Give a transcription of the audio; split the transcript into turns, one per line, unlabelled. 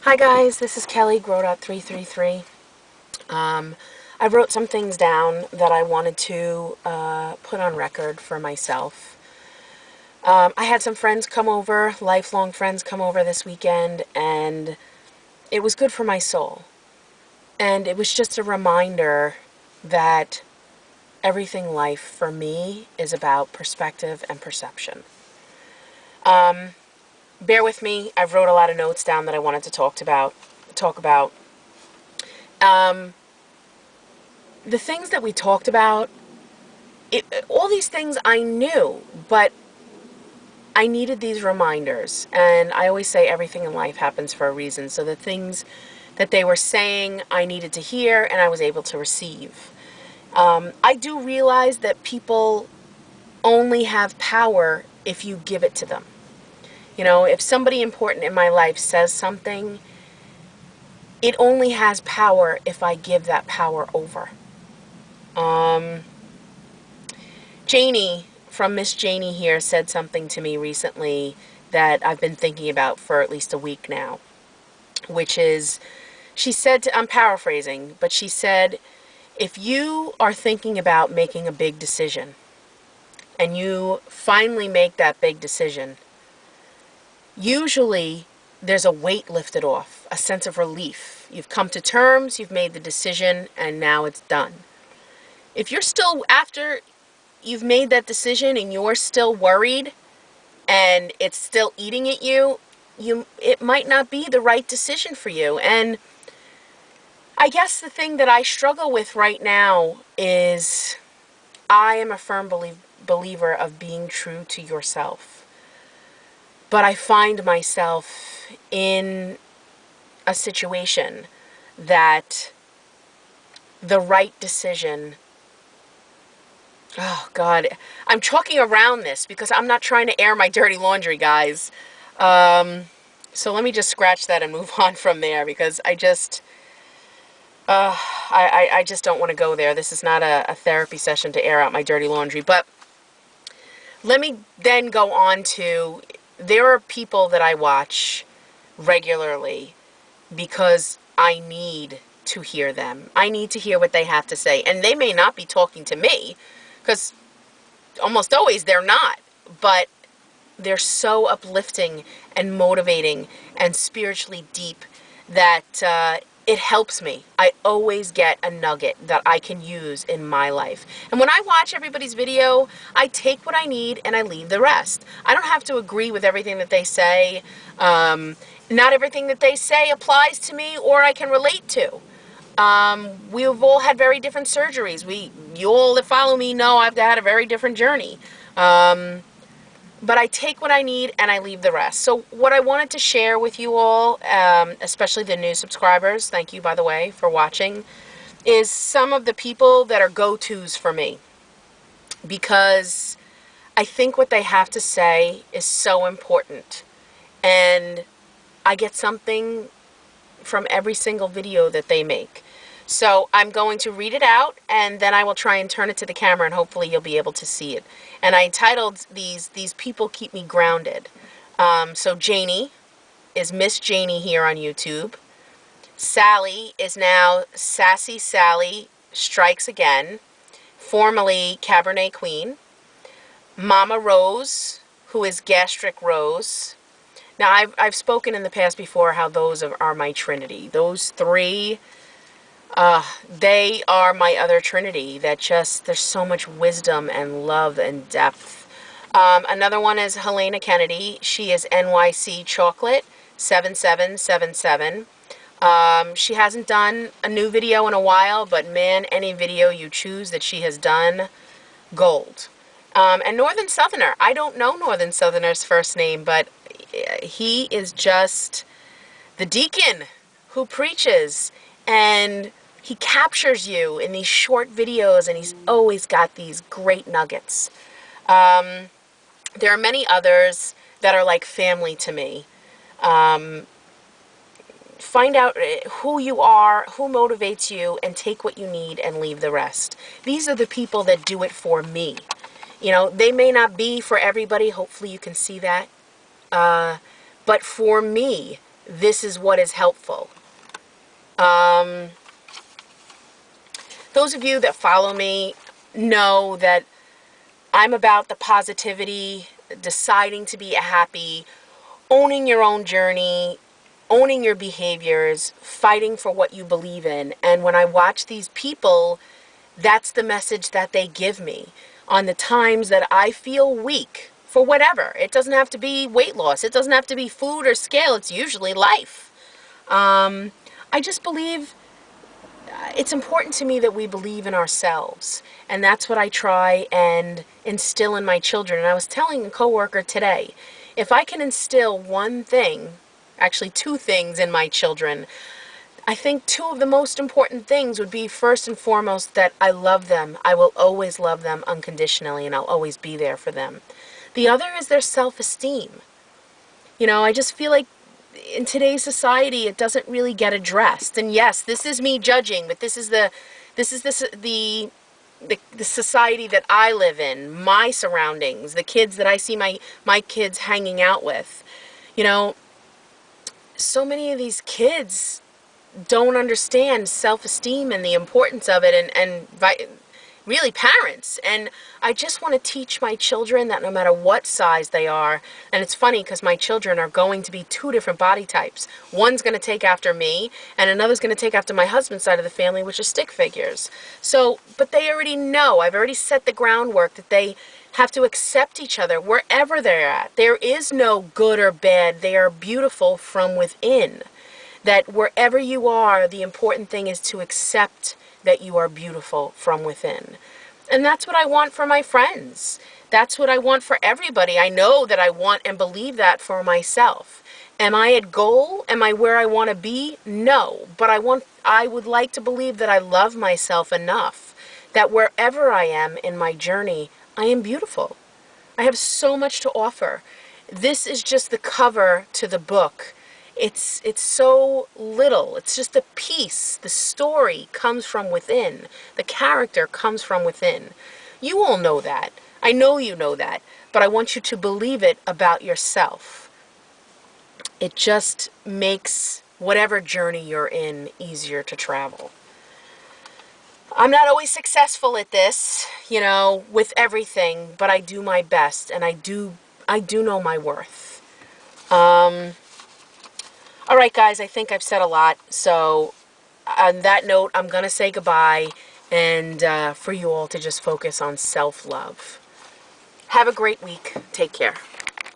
Hi guys, this is Kelly, Grow.333. I wrote some things down that I wanted to put on record for myself. I had some friends come over, lifelong friends come over this weekend, and it was good for my soul. And it was just a reminder that everything life for me is about perspective and perception. Bear with me, I've wrote a lot of notes down that I wanted to talk about. The things that we talked about, all these things I knew, but I needed these reminders. And I always say everything in life happens for a reason. So the things that they were saying, I needed to hear and I was able to receive. I do realize that people only have power if you give it to them. You know, if somebody important in my life says something, it only has power if I give that power over. Janie from Miss Janie here said something to me recently that I've been thinking about for at least a week now, which is, she said, I'm paraphrasing, but she said, if you are thinking about making a big decision and you finally make that big decision, usually there's a weight lifted off, a sense of relief. You've come to terms, you've made the decision, and now it's done. If you're still, after you've made that decision and you're still worried and it's still eating at you, it might not be the right decision for you. And I guess the thing that I struggle with right now is I am a firm believer of being true to yourself. But I find myself in a situation that the right decision, oh God, I'm talking around this because I'm not trying to air my dirty laundry, guys. So let me just scratch that and move on from there, because I just don't want to go there. This is not a therapy session to air out my dirty laundry. But let me then go on to, there are people that I watch regularly because I need to hear them. I need to hear what they have to say. And they may not be talking to me, because almost always they're not. But they're so uplifting and motivating and spiritually deep that it helps me. I always get a nugget that I can use in my life. And when I watch everybody's video, I take what I need and I leave the rest. I don't have to agree with everything that they say. Not everything that they say applies to me or I can relate to. We've all had very different surgeries. You all that follow me know I've had a very different journey. But I take what I need and I leave the rest. So what I wanted to share with you all, especially the new subscribers, thank you, by the way, for watching, is some of the people that are go-tos for me. Because I think what they have to say is so important. And I get something from every single video that they make. So I'm going to read it out, and then I will try and turn it to the camera, and hopefully you'll be able to see it. And I entitled these people keep me grounded. So Janie is Miss Janie here on YouTube. Sally is now Sassy Sally Strikes Again, formerly Cabernet Queen. Mama Rose, who is Gastric Rose. Now, I've spoken in the past before how those are my trinity. Those three, they are my other trinity. That just, there's so much wisdom and love and depth. Another one is Helena Kennedy. She is NYC Chocolate 7777. She hasn't done a new video in a while, but man, any video you choose that she has done, gold. And Northern Southerner. I don't know Northern Southerner's first name, but he is just the deacon who preaches, and he captures you in these short videos, and he's always got these great nuggets. There are many others that are like family to me. Find out who you are, who motivates you, and take what you need and leave the rest. These are the people that do it for me. You know, they may not be for everybody. Hopefully you can see that. But for me, this is what is helpful. Those of you that follow me know that I'm about the positivity, deciding to be happy, owning your own journey, owning your behaviors, fighting for what you believe in. And when I watch these people, that's the message that they give me on the times that I feel weak for whatever. It doesn't have to be weight loss. It doesn't have to be food or scale. It's usually life. I just believe it's important to me that we believe in ourselves. And that's what I try and instill in my children. And I was telling a coworker today, if I can instill one thing, actually two things in my children, I think two of the most important things would be, first and foremost, that I love them. I will always love them unconditionally, and I'll always be there for them. The other is their self-esteem. You know, I just feel like in today's society, it doesn't really get addressed. And yes, this is me judging, but this is the society that I live in, my surroundings, the kids that I see my kids hanging out with. You know, so many of these kids don't understand self-esteem and the importance of it, and really parents. And I just want to teach my children that no matter what size they are, and it's funny because my children are going to be two different body types. One's going to take after me, and another's going to take after my husband's side of the family, which is stick figures. So, but they already know, I've already set the groundwork that they have to accept each other wherever they're at. There is no good or bad. They are beautiful from within. That wherever you are, the important thing is to accept that you are beautiful from within. And that's what I want for my friends. That's what I want for everybody. I know that I want and believe that for myself. Am I at goal? Am I where I want to be? No. But I would like to believe that I love myself enough that wherever I am in my journey, I am beautiful. I have so much to offer. This is just the cover to the book. It's so little. It's just a piece. The story comes from within. The character comes from within. You all know that. I know you know that. But I want you to believe it about yourself. It just makes whatever journey you're in easier to travel. I'm not always successful at this, you know, with everything, but I do my best, and I do know my worth. All right, guys, I think I've said a lot. So on that note, I'm going to say goodbye, and for you all to just focus on self-love. Have a great week. Take care.